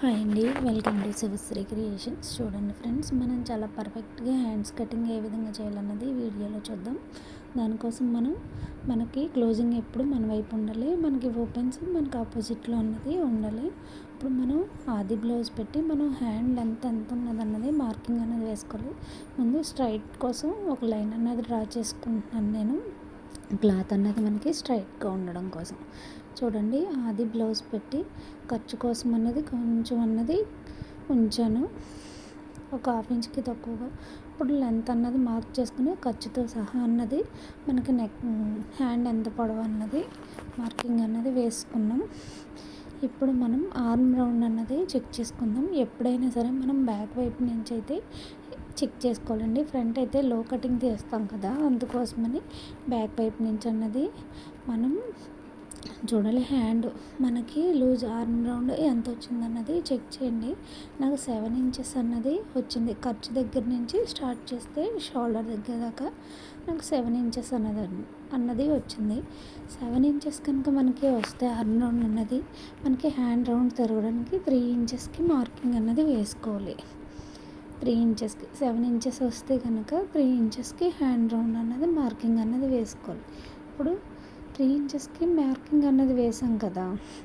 Hi అండి, welcome to Sivasri creations. చూడండి friends, మనం చాలా పర్ఫెక్ట్గా హ్యాండ్స్ కటింగ్ ఏ విధంగా చేయాలన్నది వీడియోలో చూద్దాం. దానికోసం మనకి క్లోజింగ్ ఎప్పుడు మన వైపు ఉండాలి, మనకి ఓపెన్స్ మనకి ఆపోజిట్లో అన్నది ఉండాలి. ఇప్పుడు మనం ఆది బ్లౌజ్ పెట్టి మనం హ్యాండ్ లెంత్ ఎంత ఉన్నది అన్నది మార్కింగ్ అనేది వేసుకోవాలి. ముందు స్ట్రైట్ కోసం ఒక లైన్ అన్నది డ్రా చేసుకుంటున్నాను నేను, క్లాత్ అన్నది మనకి స్ట్రైట్గా ఉండడం కోసం. చూడండి, ఆది బ్లౌజ్ పెట్టి ఖర్చు కోసం అన్నది కొంచెం అన్నది ఉంచాను, ఒక హాఫ్ ఇంచ్కి తక్కువగా. ఇప్పుడు లెంత్ అన్నది మార్క్ చేసుకుని ఖర్చుతో సహా అన్నది మనకి హ్యాండ్ ఎంత పొడవు అన్నది మార్కింగ్ అన్నది వేసుకున్నాం. ఇప్పుడు మనం ఆర్మ్ రౌండ్ అన్నది చెక్ చేసుకుందాం. ఎప్పుడైనా సరే మనం బ్యాక్ వైపు నుంచి అయితే చెక్ చేసుకోవాలండి. ఫ్రంట్ అయితే లో కటింగ్ చేస్తాం కదా, అందుకోసమని బ్యాక్ వైపు నుంచి అన్నది మనం చూడాలి. హ్యాండ్ మనకి లూజ్ ఆర్మ్ రౌండ్ ఎంత వచ్చిందన్నది చెక్ చేయండి. నాకు 7 ఇంచెస్ అన్నది వచ్చింది. ఖర్చు దగ్గర నుంచి స్టార్ట్ చేస్తే షోల్డర్ దగ్గర దాకా నాకు 7 ఇంచెస్ అన్నది వచ్చింది. 7 ఇంచెస్ కనుక మనకి వస్తే ఆర్మ్ రౌండ్ అన్నది మనకి హ్యాండ్ రౌండ్ తిరగడానికి 3 ఇంచెస్కి మార్కింగ్ అన్నది వేసుకోవాలి. 3 ఇంచెస్కి 7 ఇంచెస్ వస్తే కనుక 3 ఇంచెస్కి హ్యాండ్ రౌండ్ అన్నది మార్కింగ్ అన్నది వేసుకోవాలి. ఇప్పుడు 3 ఇంచెస్కి మార్కింగ్ అన్నది వేసాం కదా,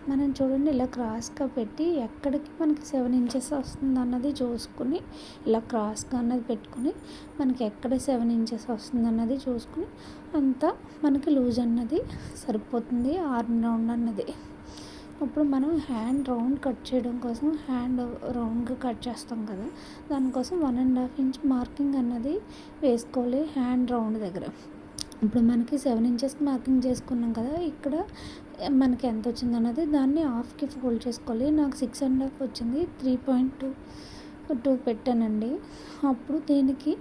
మనం చూడండి ఇలా క్రాస్గా పెట్టి ఎక్కడికి మనకి 7 ఇంచెస్ వస్తుంది అన్నది చూసుకుని ఇలా క్రాస్గా అన్నది పెట్టుకుని మనకి ఎక్కడ 7 ఇంచెస్ వస్తుంది అన్నది చూసుకుని అంతా మనకి లూజ్ అన్నది సరిపోతుంది ఆర్మ్ రౌండ్ అన్నది. ఇప్పుడు మనం హ్యాండ్ రౌండ్ కట్ చేయడం కోసం హ్యాండ్ రౌండ్గా కట్ చేస్తాం కదా, దానికోసం 1.5 ఇంచ్ మార్కింగ్ అన్నది వేసుకోవాలి హ్యాండ్ రౌండ్ దగ్గర. ఇప్పుడు మనకి 7 ఇంచెస్కి మార్కింగ్ చేసుకున్నాం కదా, ఇక్కడ మనకి ఎంత వచ్చింది అన్నది దాన్ని హాఫ్కి ఫోల్డ్ చేసుకోవాలి. నాకు 6.5 వచ్చింది, 3.2 పెట్టానండి. అప్పుడు దీనికి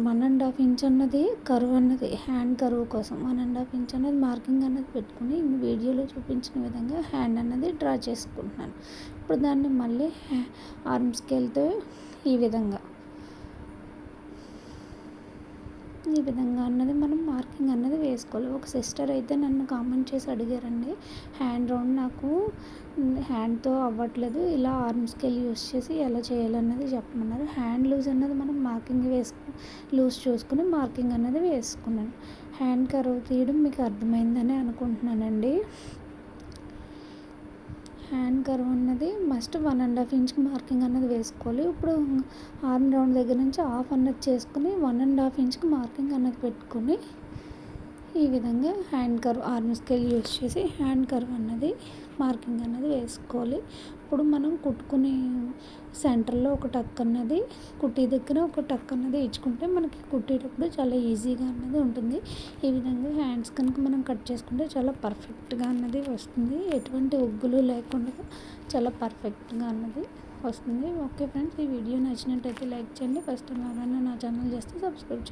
1.5 ఇంచ్ అన్నది కరువు అన్నది హ్యాండ్ కరువు కోసం 1.5 ఇంచ్ అన్నది మార్కింగ్ అన్నది పెట్టుకుని వీడియోలో చూపించిన విధంగా హ్యాండ్ అన్నది డ్రా చేసుకుంటున్నాను. ఇప్పుడు దాన్ని మళ్ళీ ఆర్మ్ స్కేల్తో ఈ విధంగా అన్నది మనం మార్కింగ్ అన్నది వేసుకోవాలి. ఒక సిస్టర్ అయితే నన్ను కామెంట్ చేసి అడిగారండి, హ్యాండ్ రౌండ్ నాకు హ్యాండ్తో అవ్వట్లేదు, ఇలా ఆర్మ్ స్కేల్ యూస్ చేసి ఎలా చేయాలన్నది చెప్పమన్నారు. హ్యాండ్ లూజ్ అన్నది మనం మార్కింగ్ లూజ్ చూసుకుని మార్కింగ్ అన్నది వేసుకున్నాను. హ్యాండ్ కర్వ్ తీయడం మీకు అర్థమైందని అనుకుంటున్నానండి. హ్యాండ్ కర్వ్ అన్నది మస్ట్ 1.5 ఇంచ్కి మార్కింగ్ అన్నది వేసుకోవాలి. ఇప్పుడు ఆర్మ్ రౌండ్ దగ్గర నుంచి హాఫ్ అన్నది చేసుకుని 1.5 ఇంచ్కి మార్కింగ్ అన్నది పెట్టుకుని ఈ విధంగా hand curve arm scale use చేసి హ్యాండ్ కర్వ్ అన్నది మార్కింగ్ అన్నది వేసుకోవాలి. ఇప్పుడు మనం కుట్టుకునే సెంటర్లో ఒక టక్ అన్నది కుట్టీ దగ్గర ఒక టక్ అన్నది ఇచ్చుకుంటే మనకి కుట్టేటప్పుడు చాలా ఈజీగా అన్నది ఉంటుంది. ఈ విధంగా హ్యాండ్స్ కనుక మనం కట్ చేసుకుంటే చాలా పర్ఫెక్ట్గా అన్నది వస్తుంది, ఎటువంటి ఒగ్గులు లేకుండా చాలా పర్ఫెక్ట్గా అన్నది వస్తుంది. ఓకే ఫ్రెండ్స్, ఈ వీడియో నచ్చినట్టయితే లైక్ చేయండి. ఫస్ట్ టైం ఎవరైనా నా ఛానల్ చేస్తే సబ్స్క్రైబ్ చేయండి.